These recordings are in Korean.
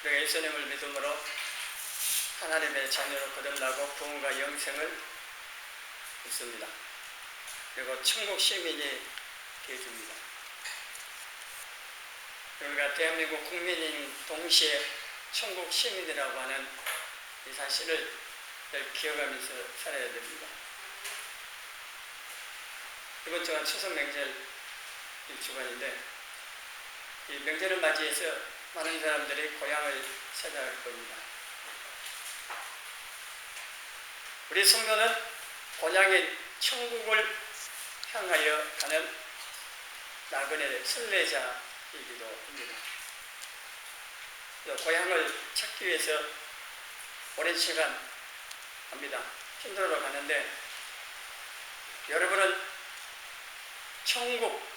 우리가 예수님을 믿음으로 하나님의 자녀로 거듭나고 구원과 영생을 얻습니다. 그리고 천국 시민이 되어줍니다. 우리가 대한민국 국민인 동시에 천국 시민이라고 하는 이 사실을 늘 기억하면서 살아야 됩니다. 이번 주간 추석 명절 주간인데, 이 명절을 맞이해서 많은 사람들이 고향을 찾아갈 겁니다. 우리 성도는 고향인 천국을 향하여 가는 나그네 순례자이기도 합니다. 고향을 찾기 위해서 오랜 시간 갑니다. 힘들어 가는데, 여러분은 천국,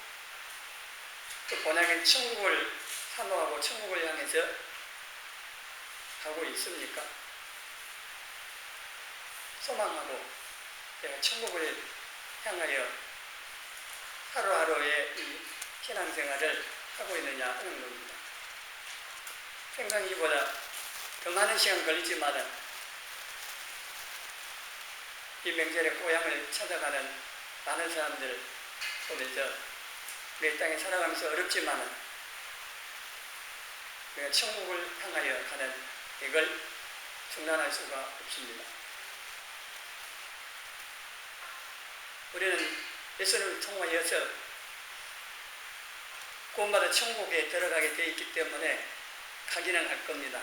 그 고향인 천국을 사모하고 천국을 향해서 가고 있습니까? 소망하고 내가 천국을 향하여 하루하루의 이 신앙생활을 하고 있느냐 하는 겁니다. 평상시보다 더 많은 시간 걸리지만 이 명절에 고향을 찾아가는 많은 사람들 보면서 우리 땅에 살아가면서 어렵지만 우리가 천국을 향하여 가는 이걸 중단할 수가 없습니다. 우리는 예수님을 통하여서 구원받아 천국에 들어가게 되어 있기 때문에 가기는 할 겁니다.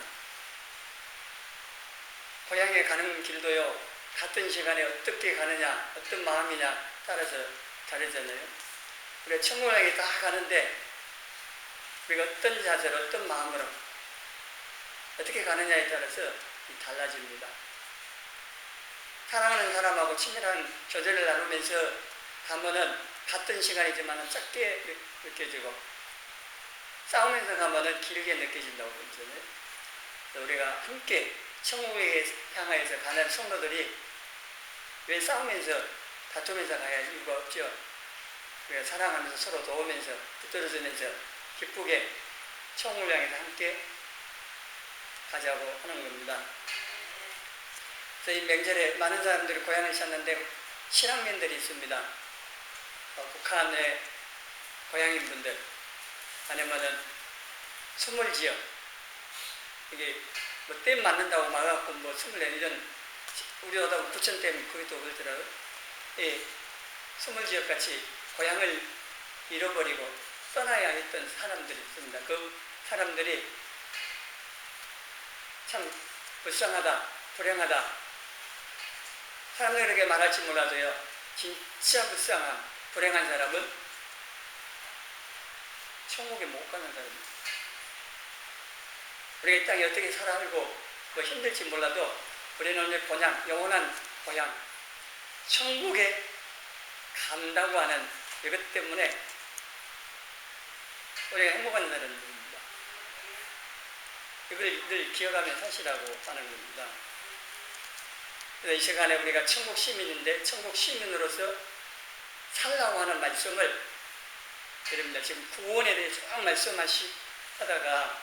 고향에 가는 길도요, 같은 시간에 어떻게 가느냐, 어떤 마음이냐 따라서 다르잖아요. 우리가 천국을 향해 다 가는데 우리가 어떤 자세로, 어떤 마음으로 어떻게 가느냐에 따라서 달라집니다. 사랑하는 사람하고 친밀한 교제를 나누면서 가면은 같은 시간이지만 짧게 느껴지고, 싸우면서 가면은 길게 느껴진다고 그러잖아요. 우리가 함께 천국에 향하여서 가는 성도들이 왜 싸우면서 다투면서 가야 할 이유가 없죠. 우리가 사랑하면서 서로 도우면서 붙들어주면서 기쁘게 천국을 향해서 함께 가자고 하는 겁니다. 그래서 이 명절에 많은 사람들이 고향을 찾는데 신앙민들이 있습니다. 북한의 고향인 분들, 아니면은 스물지역, 이게 뭐 댐 맞는다고 막아갖고 뭐 24, 이런 우리 오다 부천댐 거기도 그러더라고요. 이 스물지역 같이 고향을 잃어버리고 떠나야 했던 사람들이 있습니다. 그 사람들이 참 불쌍하다, 불행하다, 사람들에게 말할지 몰라도요, 진짜 불쌍한, 불행한 사람은 천국에 못 가는 사람입니다. 우리가 이 땅에 어떻게 살아가고 뭐 힘들지 몰라도 우리는 오늘 고향, 영원한 고향, 천국에 간다고 하는 이것 때문에 우리가 행복한 사람입니다. 이걸 늘 기억하며 사시라고 하는 겁니다. 그래서 이 시간에 우리가 천국 시민인데, 천국 시민으로서 살라고 하는 말씀을 드립니다. 지금 구원에 대해 쭉 말씀하다가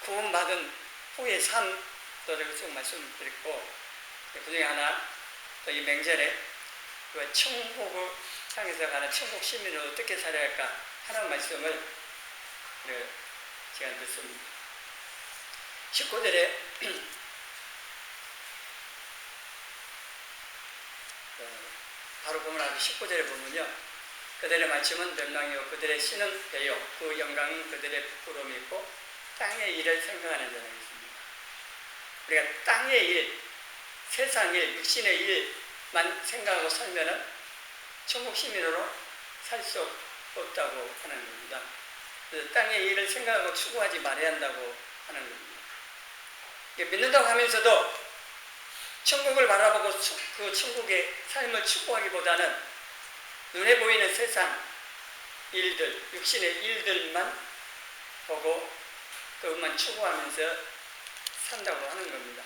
구원받은 후의 삶도 쭉 말씀드렸고, 그 중에 하나, 또 이 명절에 천국을 향해서 가는 천국 시민으로 어떻게 살아야 할까 하는 말씀을 제가 듣습니다. 19절에 바로 보면 19절에 보면요, 그들의 말씀은 멸망이요 그들의 신은 배요 그 영광은 그들의 부끄러움이 있고 땅의 일을 생각하는 자가 있습니다. 우리가 땅의 일, 세상 일, 육신의 일만 생각하고 살면은 천국 시민으로 살 수 없다고 하는 겁니다. 그래서 땅의 일을 생각하고 추구하지 말아야 한다고 하는 겁니다. 믿는다고 하면서도 천국을 바라보고 그 천국의 삶을 추구하기보다는 눈에 보이는 세상 일들, 육신의 일들만 보고 그것만 추구하면서 산다고 하는 겁니다.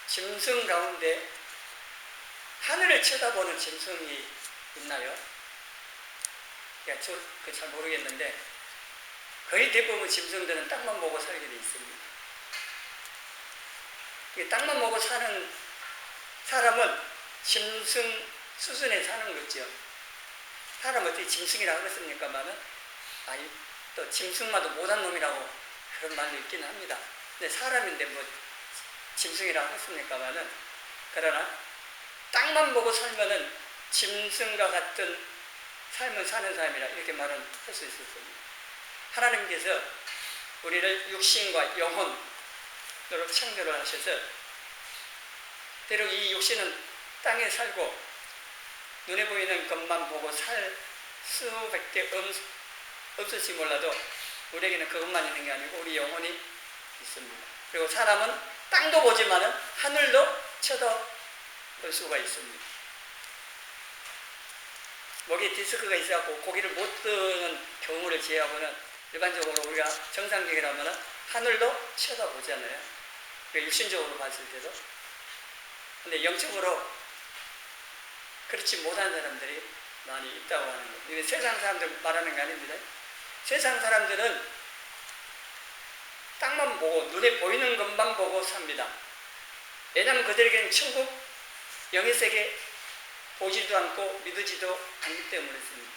짐승 가운데 하늘을 쳐다보는 짐승이 있나요? 제가 잘 모르겠는데 거의 대부분 짐승들은 땅만 보고 살게 돼 있습니다. 땅만 보고 사는 사람은 짐승 수준에 사는 거죠. 사람 어떻게 짐승이라고 하겠습니까만은, 또 짐승마도 못한 놈이라고 그런 말도 있긴 합니다. 근데 사람인데 뭐 짐승이라고 하겠습니까만은, 그러나 땅만 보고 살면은 짐승과 같은 삶을 사는 사람이라 이렇게 말은 할 수 있을 겁니다. 하나님께서 우리를 육신과 영혼으로 창조를 하셔서 비록 이 육신은 땅에 살고 눈에 보이는 것만 보고 살 수밖에 없을지 몰라도 우리에게는 그것만 있는 게 아니고 우리 영혼이 있습니다. 그리고 사람은 땅도 보지만은 하늘도 쳐다볼 수가 있습니다. 목에 디스크가 있어갖고 고기를 못 드는 경우를 제외하고는 일반적으로 우리가 정상적이라면 하늘도 쳐다보잖아요. 육신적으로 봤을 때도. 근데 영적으로 그렇지 못한 사람들이 많이 있다고 하는 거예요. 이게 세상 사람들 말하는 게 아닙니다. 세상 사람들은 땅만 보고 눈에 보이는 것만 보고 삽니다. 왜냐하면 그들에게는 천국 영의 세계 보지도 않고 믿지도 않기 때문에 그렇습니다.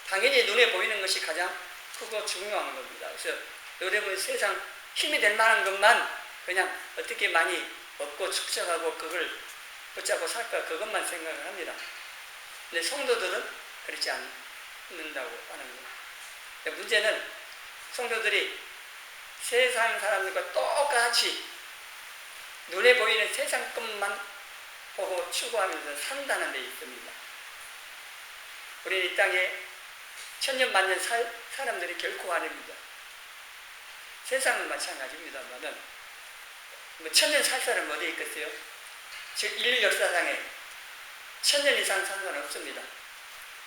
당연히 눈에 보이는 것이 가장 크고 중요한 겁니다. 그래서 눈에 보이는 세상 힘이 될 만한 것만 그냥 어떻게 많이 얻고 축적하고 그걸 붙잡고 살까 그것만 생각을 합니다. 근데 성도들은 그렇지 않는다고 하는 거예요. 문제는 성도들이 세상 사람들과 똑같이 눈에 보이는 세상 것만 보고 추구하면서 산다는 데 있습니다. 우리 이 땅에 천년 만년 살 사람들이 결코 아닙니다. 세상은 마찬가지입니다만은 뭐 천년 살 사람은 어디 있겠어요? 즉 인류 역사상에 천년 이상 산 사람은 없습니다.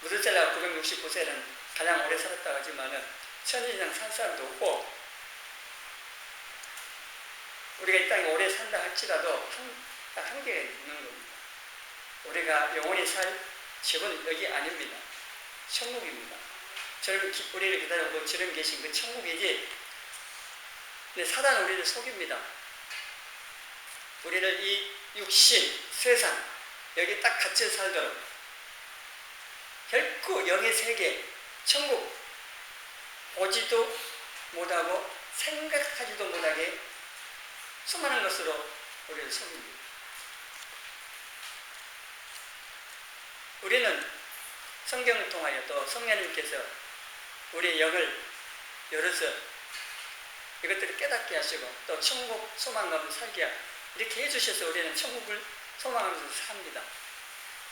무드셀라가 969세는 가장 오래 살았다고 하지만은 천년 이상 산 사람도 없고, 우리가 이 땅에 오래 산다 할지라도 한계가 있는 겁니다. 우리가 영원히 살 집은 여기 아닙니다. 천국입니다. 우리를 기다리고 지름 계신 그 천국이지. 근데 사단은 우리를 속입니다. 우리를 이 육신, 세상, 여기 딱 갇혀 살도록 결코 영의 세계, 천국 보지도 못하고 생각하지도 못하게 수많은 것으로 우리를 속입니다. 우리는 성경을 통하여 또 성령님께서 우리의 영을 열어서 이것들을 깨닫게 하시고 또 천국 소망감을 살게 이렇게 해주셔서 우리는 천국을 소망하면서 삽니다.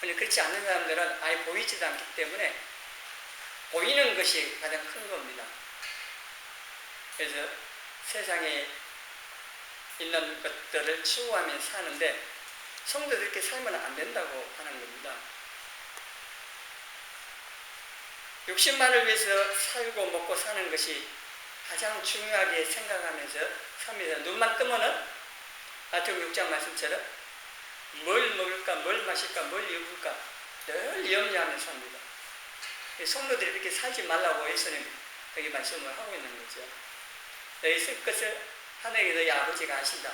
그렇지 않는 사람들은 아예 보이지도 않기 때문에 보이는 것이 가장 큰 겁니다. 그래서 세상에 있는 것들을 추구하며 사는데 성도들 이렇게 살면 안 된다고 하는 겁니다. 육신만을 위해서 살고 먹고 사는 것이 가장 중요하게 생각하면서 삽니다. 눈만 뜨면은 마태복음 6장 말씀처럼 뭘 먹을까, 뭘 마실까, 뭘 입을까 늘 염려하면서 삽니다. 성도들이 이렇게 살지 말라고 예수님 여기 말씀을 하고 있는 거죠. 너희 쓸 것을 하늘에 너희 아버지가 아신다.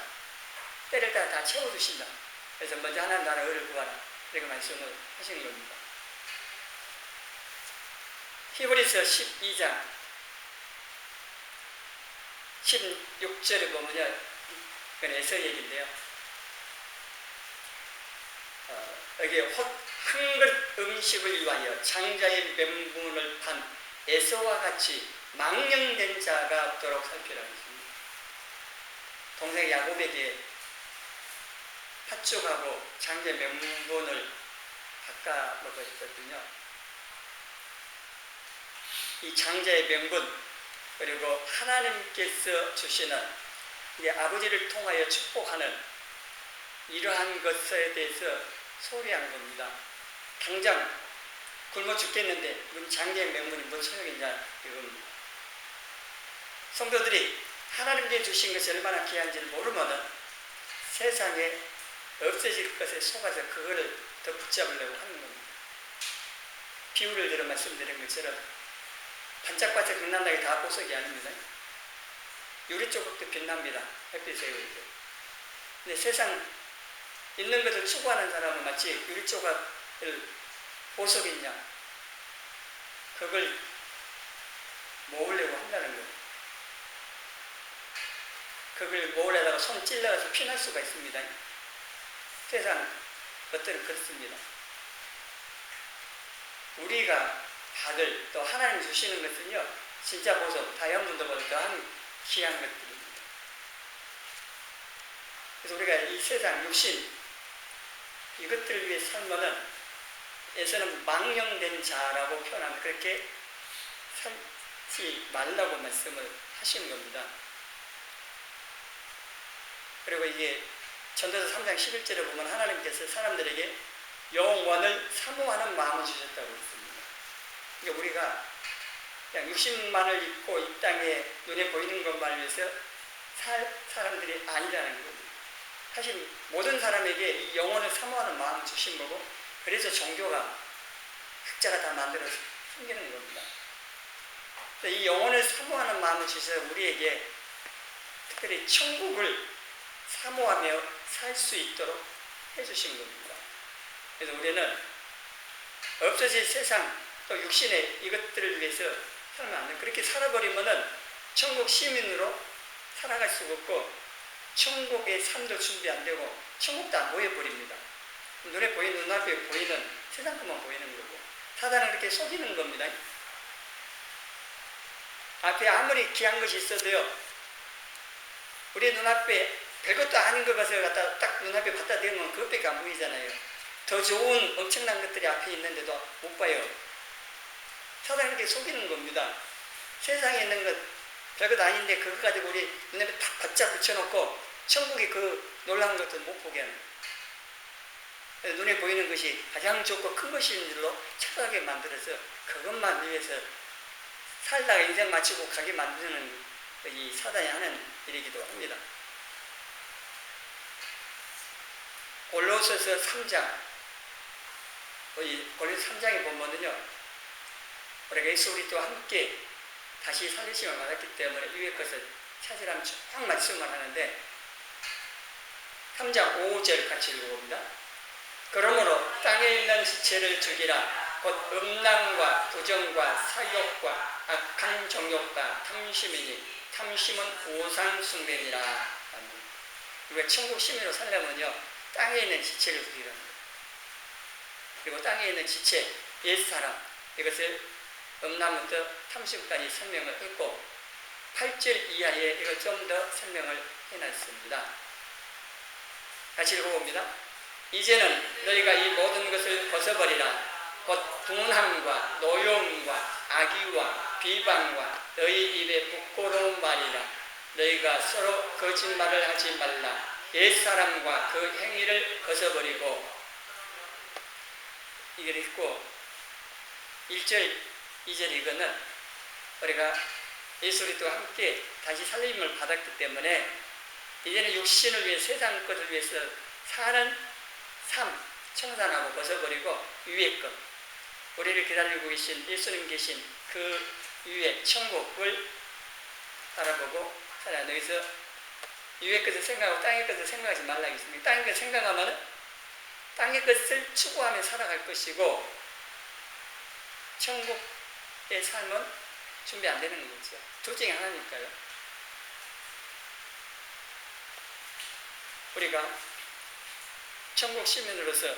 때를 따라 다 채워두신다. 그래서 먼저 하나님 나라 의를 구하라. 이렇게 말씀을 하시는 겁니다. 히브리서 12장 16절에 보면요, 그건 에서 얘기인데요. 여기 한 그릇 음식을 위하여 장자의 멘붕을 판 에서와 같이 망령된 자가 없도록 살피라고 했습니다. 동생 야곱에게 팥죽하고 장자의 명분을 바꿔 먹었거든요. 이 장자의 명분, 그리고 하나님께서 주시는 우리 아버지를 통하여 축복하는 이러한 것에 대해서 소리한 겁니다. 당장 굶어 죽겠는데 우리 장자의 명분이 뭔 소용이냐 이겁니다. 성도들이 하나님께 주신 것이 얼마나 귀한지를 모르면은 세상에 없어질 것에 속아서 그거를 더 붙잡으려고 하는 겁니다. 비유를 들어 말씀드린 것처럼 반짝반짝 빛난다는 게 다 보석이 아닙니다. 유리 조각도 빛납니다. 햇빛에 의해. 근데 세상 있는 것을 추구하는 사람은 마치 유리 조각을 보석이냐 그걸 모으려고 한다는 거예요. 그걸 모으려다가 손 찔러서 피날 수가 있습니다. 세상 것들은 그렇습니다. 우리가 다들 또 하나님 주시는 것은요 진짜 보석, 다이아몬드보다 더한 귀한 것들입니다. 그래서 우리가 이 세상 육신 이것들을 위해 살면은 에서는 망령된 자라고 표현하면 그렇게 살지 말라고 말씀을 하시는 겁니다. 그리고 이게 전도서 3장 11절에 보면 하나님께서 사람들에게 영원을 사모하는 마음을 주셨다고 했습니다. 그러니까 우리가 그냥 육신만을 입고 이 땅에 눈에 보이는 것만을 위해서 살 사람들이 아니라는 겁니다. 사실 모든 사람에게 이 영혼을 사모하는 마음을 주신 거고 그래서 종교가 각자가 다 만들어서 생기는 겁니다. 이 영혼을 사모하는 마음을 주셔서 우리에게 특별히 천국을 사모하며 살 수 있도록 해주신 겁니다. 그래서 우리는 없어질 세상 또 육신의 이것들을 위해서 살면 안 돼요. 그렇게 살아버리면은 천국 시민으로 살아갈 수가 없고 천국의 삶도 준비 안 되고 천국도 안 보여버립니다. 눈에 보이는 눈앞에 보이는 세상 것만 보이는 거고 사단은 그렇게 속이는 겁니다. 앞에 아무리 귀한 것이 있어도요 우리 눈앞에 별것도 아닌 것 가서 갖다 딱 눈앞에 갖다 대면 그것밖에 안 보이잖아요. 더 좋은 엄청난 것들이 앞에 있는데도 못 봐요. 사단은 그렇게 속이는 겁니다. 세상에 있는 것 별것 아닌데 그것 가지고 우리 눈앞에 딱 바짝 붙여놓고 천국의 그 놀라운 것들 못 보게 하는 거예요. 눈에 보이는 것이 가장 좋고 큰 것인 줄로 착각하게 만들어서 그것만 위해서 살다가 인생 마치고 가게 만드는 이 사단이 하는 일이기도 합니다. 골로새서 3장 골로새 3장에 보면은요 우리가 예수 그리스도와 함께 다시 살리심을 받았기 때문에 위의 것을 찾으라면 쭉 말씀을 하는데 3장 5절 같이 읽어봅니다. 그러므로 땅에 있는 지체를 죽이라. 곧 음란과 부정과 사욕과 악한 정욕과 탐심이니 탐심은 우상 숭배니라. 우리가 천국 시민으로 살려면요 땅에 있는 지체를 죽이라는 거예요. 그리고 땅에 있는 지체, 옛사람 이것을 음란부터 탐심까지 설명을 했고 8절 이하에 이걸 좀 더 설명을 해놨습니다. 같이 읽어봅니다. 이제는 너희가 이 모든 것을 벗어버리라. 곧 분함과 노여움과 악의와 비방과 너희 입에 부끄러운 말이라. 너희가 서로 거짓말을 하지 말라. 옛사람과 그 행위를 벗어버리고 이걸 읽고 1절 2절 이거는 우리가 예수 그리스도와 함께 다시 살림을 받았기 때문에 이제는 육신을 위해 세상 것을 위해서 사는 삶 청산하고 벗어버리고 위의 것 우리를 기다리고 계신 예수님 계신 그 위의 천국을 바라보고 살아야 돼. 여기서 위의 것을 생각하고 땅의 것을 생각하지 말라 했습니다. 땅의 것을 생각하면 땅의 것을 추구하며 살아갈 것이고 천국의 삶은 준비 안 되는 거죠. 둘 중에 하나니까요. 우리가 천국 시민으로서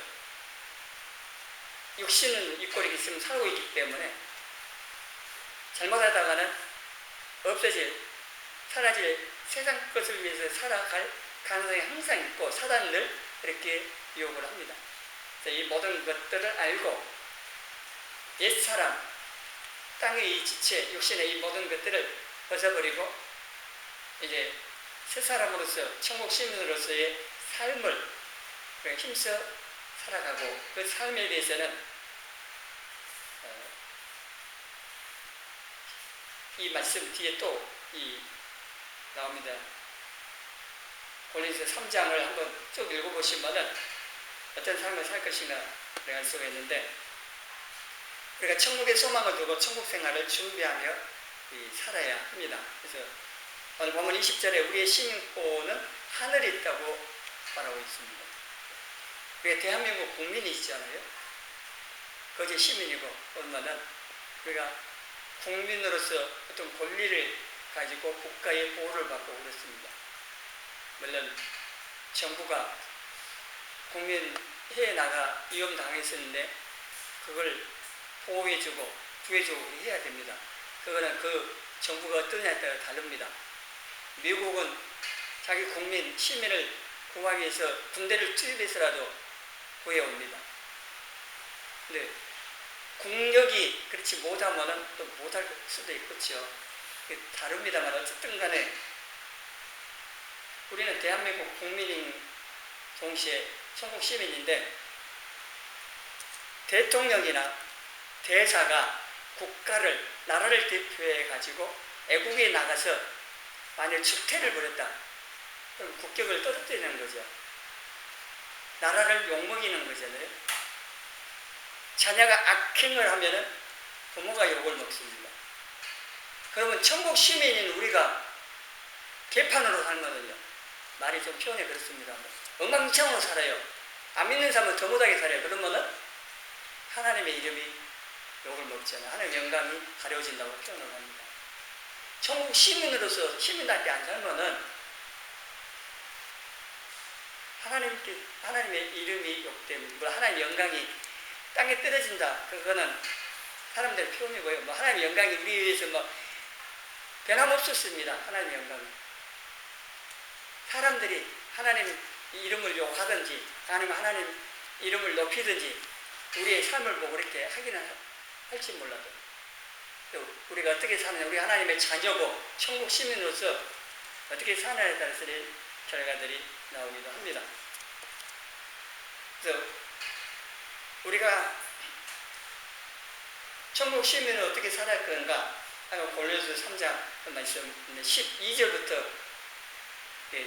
육신은 입고 이렇게 있으면 살고 있기 때문에 잘못하다가는 없어질, 사라질 세상 것을 위해서 살아갈 가능성이 항상 있고 사단은 늘 이렇게 유혹을 합니다. 그래서 이 모든 것들을 알고 옛사람, 땅의 이 지체, 육신의 이 모든 것들을 벗어버리고 이제 새 사람으로서 천국 시민으로서의 삶을 힘써 살아가고 그 삶에 대해서는 이 말씀 뒤에 또 나옵니다. 골로새 3장을 한번 쭉 읽어보시면은 어떤 삶을 살 것인가 알 수가 있는데 우리가 천국의 소망을 두고 천국 생활을 준비하며 살아야 합니다. 그래서 오늘 보면 20절에 우리의 시민권은 하늘에 있다고 말하고 있습니다. 우리가 대한민국 국민이시잖아요. 거제 시민이고 얼마나 우리가 국민으로서 어떤 권리를 가지고 국가의 보호를 받고 그렇습니다. 물론 정부가 국민 해외 나가 위험당했었는데 그걸 보호해주고 구해주고 해야 됩니다. 그거는 그 정부가 어떠냐에 따라 다릅니다. 미국은 자기 국민, 시민을 구하기 위해서 군대를 투입해서라도 구해옵니다. 근데 국력이 그렇지 못하면 또 못할 수도 있겠죠. 다릅니다만 어쨌든 간에 우리는 대한민국 국민인 동시에 천국 시민인데 대통령이나 대사가 국가를, 나라를 대표해 가지고 애국에 나가서 만약 축태를 벌였다. 그럼 국격을 떨어뜨리는 거죠. 나라를 욕먹이는 거잖아요. 자녀가 악행을 하면은 부모가 욕을 먹습니다. 그러면 천국 시민인 우리가 개판으로 살거든요. 말이 좀 표현이 그렇습니다. 엉망진창으로 살아요. 안 믿는 사람은 더 못하게 살아요. 그러면은 하나님의 이름이 욕을 먹잖아요. 하나님의 영광이 가려진다고 표현을 합니다. 천국 시민으로서 시민답게 안 살면은 하나님의 이름이 욕되고 하나님의 영광이 땅에 떨어진다. 그거는 사람들의 표현이고요. 뭐 하나님의 영광이 우리 위해서 뭐 변함없었습니다. 하나님의 영광이. 사람들이 하나님 이름을 욕하든지 아니면 하나님 이름을 높이든지 우리의 삶을 보고 그렇게 하기는 할지 몰라도 우리가 어떻게 사느냐, 우리 하나님의 자녀고 천국 시민으로서 어떻게 사느냐에 따라서 결과들이 나오기도 합니다. 그래서 우리가 천국 시민은 어떻게 살아야 하는가 하면 골로새 3장 말씀 12절부터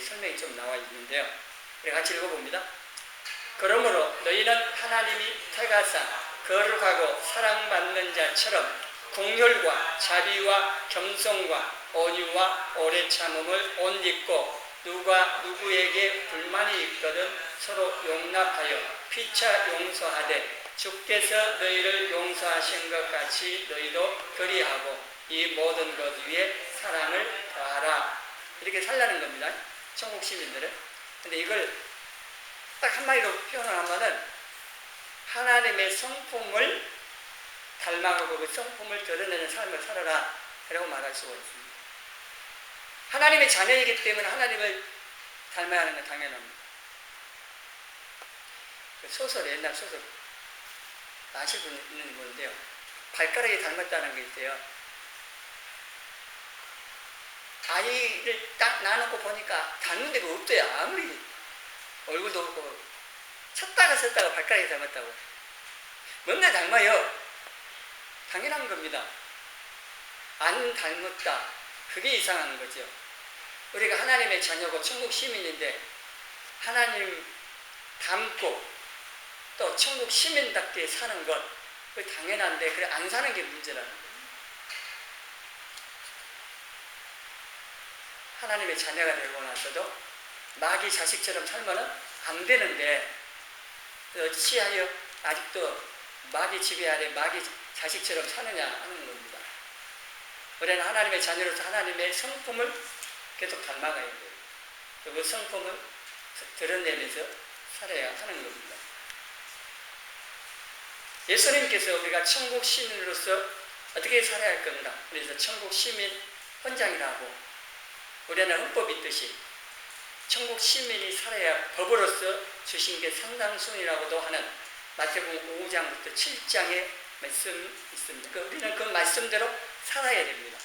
설명이 좀 나와 있는데요. 우리 같이 읽어봅니다. 그러므로 너희는 하나님이 택하사 거룩하고 사랑받는 자처럼 긍휼과 자비와 겸손과 온유와 오래 참음을 옷 입고 누가 누구에게 불만이 있거든 서로 용납하여 피차 용서하되 주께서 너희를 용서하신 것 같이 너희도 그리하고 이 모든 것 위에 사랑을 더하라. 이렇게 살라는 겁니다. 천국 시민들은. 근데 이걸 딱 한마디로 표현을 하면은 하나님의 성품을 닮아가고 그 성품을 드러내는 삶을 살아라. 라고 말할 수가 있습니다. 하나님의 자녀이기 때문에 하나님을 닮아야 하는 건 당연합니다. 그 소설, 옛날 소설 아실 분 있는 건데요. 발가락이 닮았다는 게 있대요. 아이를 딱 놔놓고 보니까 닮은 데가 없대요. 아무리 얼굴도 없고 쳤다가 썼다가 발가락이 닮았다고. 맨날 닮아요. 당연한 겁니다. 안 닮았다. 그게 이상한 거죠. 우리가 하나님의 자녀고 천국 시민인데 하나님 닮고 또 천국 시민답게 사는 것 그게 당연한데 그래 안 사는 게 문제라는 거예요. 하나님의 자녀가 되고 나서도 마귀 자식처럼 살면은 안 되는데 어찌하여 아직도 마귀 지배 아래 마귀 자식처럼 사느냐 하는 겁니다. 우리는 하나님의 자녀로서 하나님의 성품을 계속 닮아가야 돼요. 그 성품을 드러내면서 살아야 하는 겁니다. 예수님께서 우리가 천국 시민으로서 어떻게 살아야 할 건가? 그래서 천국 시민 헌장이라고 우리는 헌법이 있듯이 천국 시민이 살아야 법으로서 주신 게 상당순이라고도 하는 마태복음 5장부터 7장의 말씀이 있습니다. 우리는 그 말씀대로 살아야 됩니다.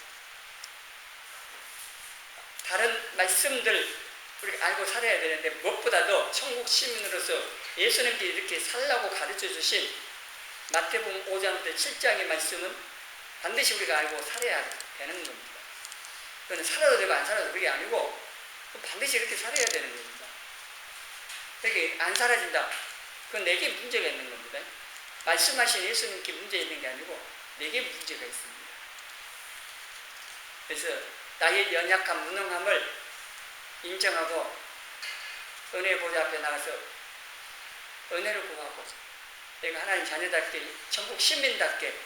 다른 말씀들 우리가 알고 살아야 되는데 무엇보다도 천국 시민으로서 예수님께 이렇게 살라고 가르쳐 주신 마태복음 5장부터 7장의 말씀은 반드시 우리가 알고 살아야 되는 겁니다. 그건 살아도 되고 안 살아도 그게 아니고 반드시 이렇게 살아야 되는 겁니다. 이렇게 안 사라진다. 그건 내게 문제가 있는 겁니다. 말씀하신 예수님께 문제 있는 게 아니고 내게 문제가 있습니다. 그래서 나의 연약한 무능함을 인정하고 은혜 보좌 앞에 나가서 은혜를 구하고 내가 하나님 자녀답게 천국 시민답게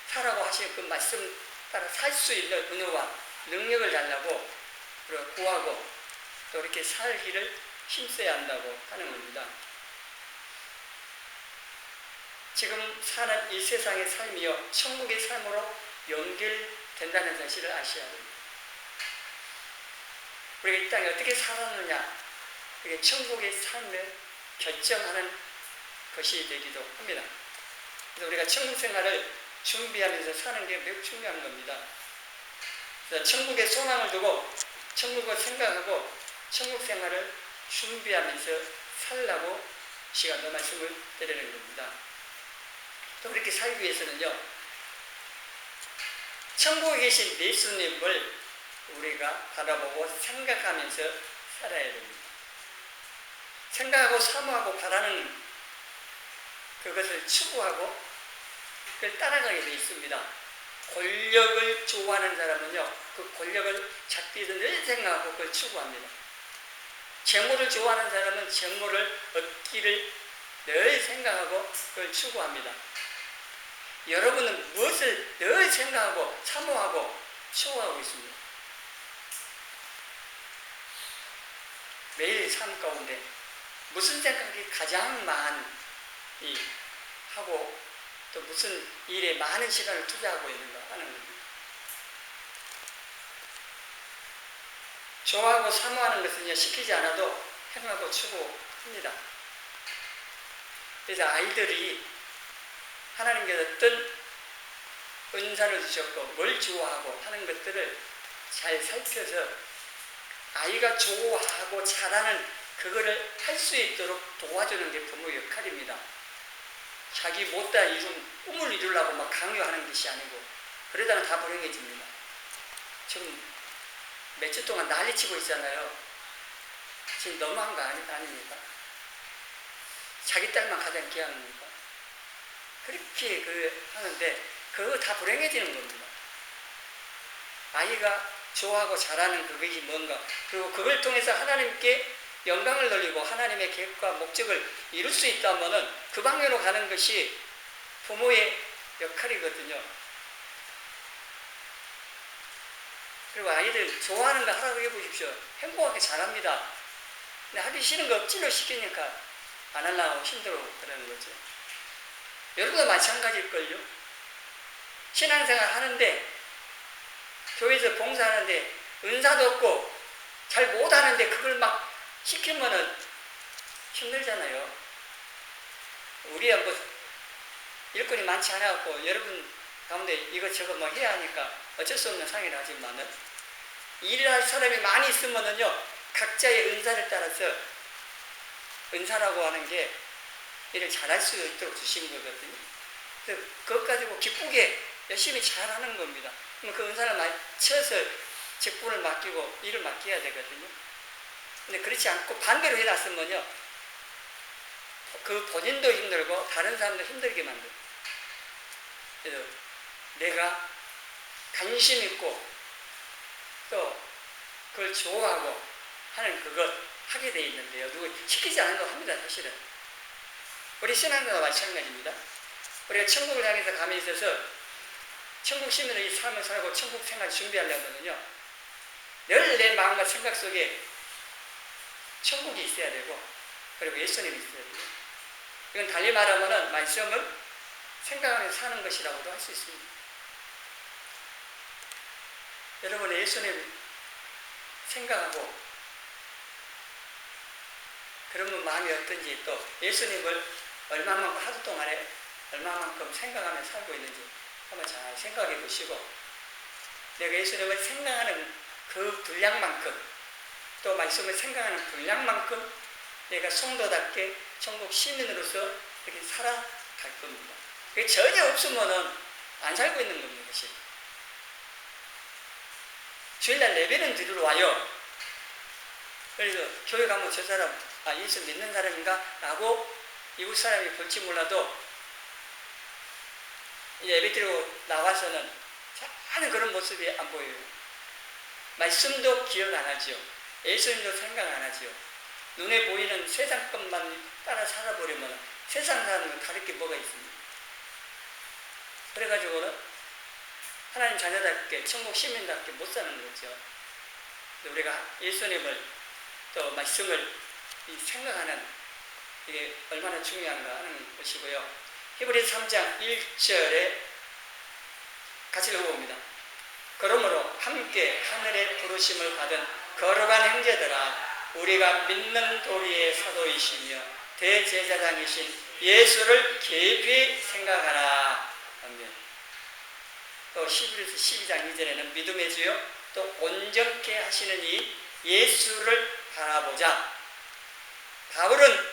살라고 하신 그 말씀 따라 살 수 있는 은혜와 능력을 달라고 구하고 또 이렇게 살기를 힘써야 한다고 하는 겁니다. 지금 사는 이 세상의 삶이요 천국의 삶으로 연결된다는 사실을 아셔야 합니다. 우리가 이 땅에 어떻게 살았느냐 그게 천국의 삶을 결정하는 것이 되기도 합니다. 그래서 우리가 천국 생활을 준비하면서 사는 게 매우 중요한 겁니다. 그래서 천국의 소망을 두고 천국을 생각하고 천국 생활을 준비하면서 살라고 시간도 말씀을 드리는 겁니다. 또 이렇게 살기 위해서는요 천국에 계신 예수님을 우리가 바라보고 생각하면서 살아야 됩니다. 생각하고 사모하고 바라는 그것을 추구하고 그걸 따라가게 되어 있습니다. 권력을 좋아하는 사람은요 그 권력을 잡기 위해서 늘 생각하고 그걸 추구합니다. 재물을 좋아하는 사람은 재물을 얻기를 늘 생각하고 그걸 추구합니다. 여러분은 무엇을 늘 생각하고 사모하고 추구하고 있습니다. 매일 삶 가운데 무슨 생각이 가장 많이 하고 또 무슨 일에 많은 시간을 투자하고 있는가 하는 겁니다. 좋아하고 사모하는 것은 시키지 않아도 행하고 추구합니다. 그래서 아이들이 하나님께서 어떤 은사를 주셨고 뭘 좋아하고 하는 것들을 잘 살펴서 아이가 좋아하고 잘하는 그거를 할 수 있도록 도와주는 게 부모의 역할입니다. 자기 못다 이룬 꿈을 이루려고 막 강요하는 것이 아니고 그러다가 다 불행해집니다. 지금 몇 주 동안 난리치고 있잖아요. 지금 너무한 거 아닙니까? 자기 딸만 가장 귀합니까? 그렇게 하는데 그거 다 불행해지는 겁니다. 아이가 좋아하고 잘하는 그것이 뭔가 그리고 그걸 통해서 하나님께 영광을 돌리고 하나님의 계획과 목적을 이룰 수 있다면 그 방향으로 가는 것이 부모의 역할이거든요. 그리고 아이들 좋아하는 거 하라고 해보십시오. 행복하게 잘합니다. 근데 하기 싫은 거 억지로 시키니까 안 하려고 힘들고 그러는 거죠. 여러분도 마찬가지일걸요. 신앙생활 하는데 교회에서 봉사하는데 은사도 없고 잘 못하는데 그걸 막 시키면은 힘들잖아요. 우리야 뭐 일꾼이 많지 않아갖고 여러분 가운데 이것저것 뭐 해야 하니까 어쩔 수 없는 상의를 하지만은 일할 사람이 많이 있으면은요 각자의 은사를 따라서 은사라고 하는 게 일을 잘할 수 있도록 주신 거거든요. 그래서 그것 가지고 기쁘게 열심히 잘하는 겁니다. 그럼 그 은사를 맞춰서 직분을 맡기고 일을 맡겨야 되거든요. 근데 그렇지 않고 반대로 해놨으면요 그 본인도 힘들고 다른 사람도 힘들게 만들어요. 그래서 내가 관심 있고 또 그걸 좋아하고 하는 그것 하게 돼 있는데요. 누구 시키지 않은 거 합니다. 사실은 우리 신앙과 마찬가지입니다. 우리가 천국을 향해서 감에 있어서 천국 시민의 이 삶을 살고 천국 생활 준비하려면요 늘 내 마음과 생각 속에 천국이 있어야 되고 그리고 예수님이 있어야 돼요. 이건 달리 말하면 말씀을 생각하면서 사는 것이라고도 할 수 있습니다. 여러분의 예수님 생각하고 그러면 마음이 어떤지 또 예수님을 얼마만큼 하루 동안에 얼마만큼 생각하며 살고 있는지 한번 잘 생각해 보시고 내가 예수님을 생각하는 그 분량만큼 또 말씀을 생각하는 분량만큼 내가 성도답게 천국 시민으로서 이렇게 살아갈 겁니다. 그게 전혀 없으면은 안 살고 있는 겁니다. 사실. 주일날 예배는 드리러 와요. 그래서 교회 가면 저 사람 예수 믿는 사람인가? 라고 이웃 사람이 볼지 몰라도 이제 예배 드리고 나와서는 잘 그런 모습이 안 보여요. 말씀도 기억 안 하지요. 예수님도 생각 안 하지요. 눈에 보이는 세상 것만 따라 살아버리면 세상 사람은 다를 게 뭐가 있습니까? 그래가지고는 하나님 자녀답게 천국 시민답게 못 사는 거죠. 우리가 예수님을 또 말씀을 생각하는 이게 얼마나 중요한가 하는 것이고요. 히브리서 3장 1절에 같이 읽어봅니다. 그러므로 함께 하늘의 부르심을 받은 거룩한 형제들아, 우리가 믿는 도리의 사도이시며 대제사장이신 예수를 깊이 생각하라. 아멘. 또 히브리서 12장 2절에는 믿음의 주요 또 온전케 하시는 이 예수를 바라보자. 바울은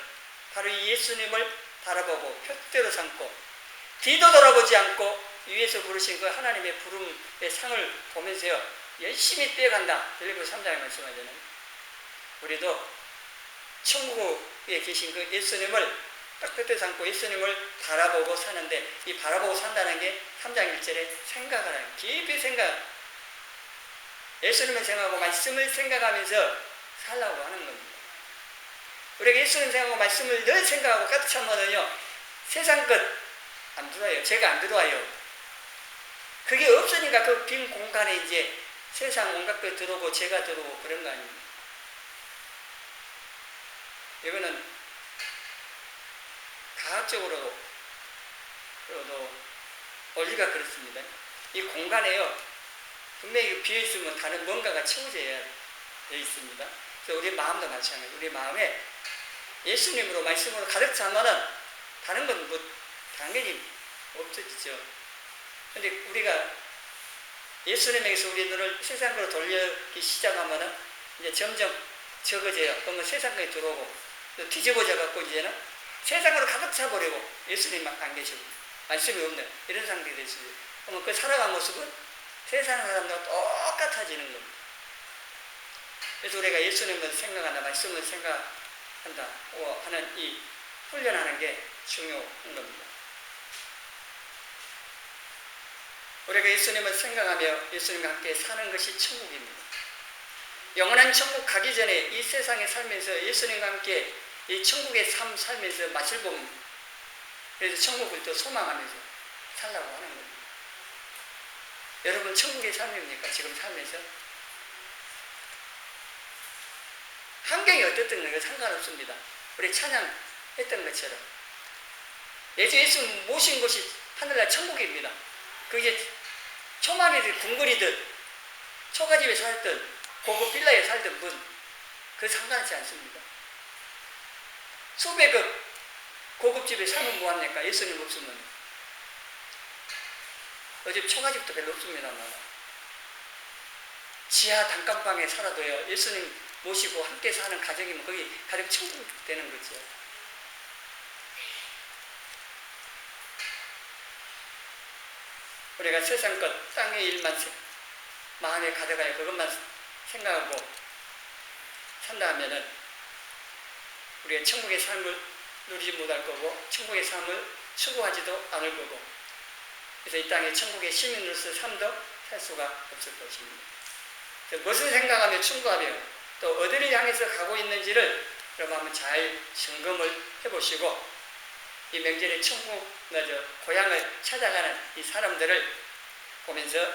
바로 이 예수님을 바라보고 표대로 삼고 뒤도 돌아보지 않고 위에서 부르신 그 하나님의 부름의 상을 보면서요 열심히 뛰어간다. 빌립보서 3장에 말씀하잖아요. 우리도 천국에 계신 그 예수님을 딱 표대로 삼고 예수님을 바라보고 사는데, 이 바라보고 산다는 게 3장 1절에 생각하라. 깊이 생각. 예수님을 생각하고 말씀을 생각하면서 살라고 하는 겁니다. 우리가 예수님 생각하고 말씀을 늘 생각하고 가득 차면은요 세상 것 안 들어와요. 제가 안 들어와요. 그게 없으니까 그 빈 공간에 이제 세상 온갖 것 들어오고 제가 들어오고 그런 거 아닙니까? 이거는 과학적으로도 원리가 그렇습니다. 이 공간에요 분명히 비어있으면 다른 뭔가가 채워져야 되어 있습니다. 그래서 우리 마음도 마찬가지예요. 우리 마음에 예수님으로 말씀으로 가득 차면은 다른 건 뭐 당연히 없어지죠. 근데 우리가 예수님에게서 우리 눈을 세상으로 돌리기 시작하면은 이제 점점 적어져요. 그러면 세상에 들어오고 또 뒤집어져 갖고 이제는 세상으로 가득 차버리고 예수님만 안 계시고 말씀이 없는 이런 상태가 될 수 있어요. 그러면 그 살아간 모습은 세상 사람들과 똑같아지는 겁니다. 그래서 우리가 예수님을 생각한다, 말씀을 생각한다 하는 이 훈련하는 게 중요한 겁니다. 우리가 예수님을 생각하며 예수님과 함께 사는 것이 천국입니다. 영원한 천국 가기 전에 이 세상에 살면서 예수님과 함께 이 천국의 삶 살면서 맛을 봅니다. 그래서 천국을 또 소망하면서 살라고 하는 겁니다. 여러분 천국의 삶입니까? 지금 살면서? 환경이 어떻든 거 상관없습니다. 우리 찬양했던 것처럼 예수 모신 곳이 하늘날 천국입니다. 그게 초마비든 궁궐이든 초가집에 살든 고급 빌라에 살든 분 그 상관하지 않습니다. 수백억 고급집에 살면 뭐합니까? 예수님 없으면. 요즘 초가집도 별로 없습니다만 지하 단칸방에 살아도요 예수님 모시고 함께 사는 가정이면 거기 가정 천국 되는 거죠. 우리가 세상 것, 땅의 일만 마음에 가져가요. 그것만 생각하고 산다 하면은 우리가 천국의 삶을 누리지 못할 거고 천국의 삶을 추구하지도 않을 거고, 그래서 이 땅에 천국의 시민으로서 삶도 살 수가 없을 것입니다. 무엇을 생각하며 충고하며 또 어디를 향해서 가고 있는지를 여러분 한번 잘 점검을 해보시고 이 명절에 천국 고향을 찾아가는 이 사람들을 보면서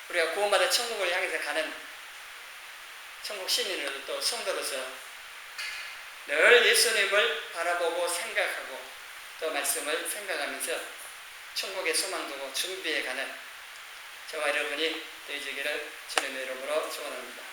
우리가 구원받아 천국을 향해서 가는 천국 시민으로 또 성도로서 늘 예수님을 바라보고 생각하고 또 말씀을 생각하면서 천국의 소망 두고 준비해가는 저와 여러분이 되시기를 주님의 이름으로 축원합니다.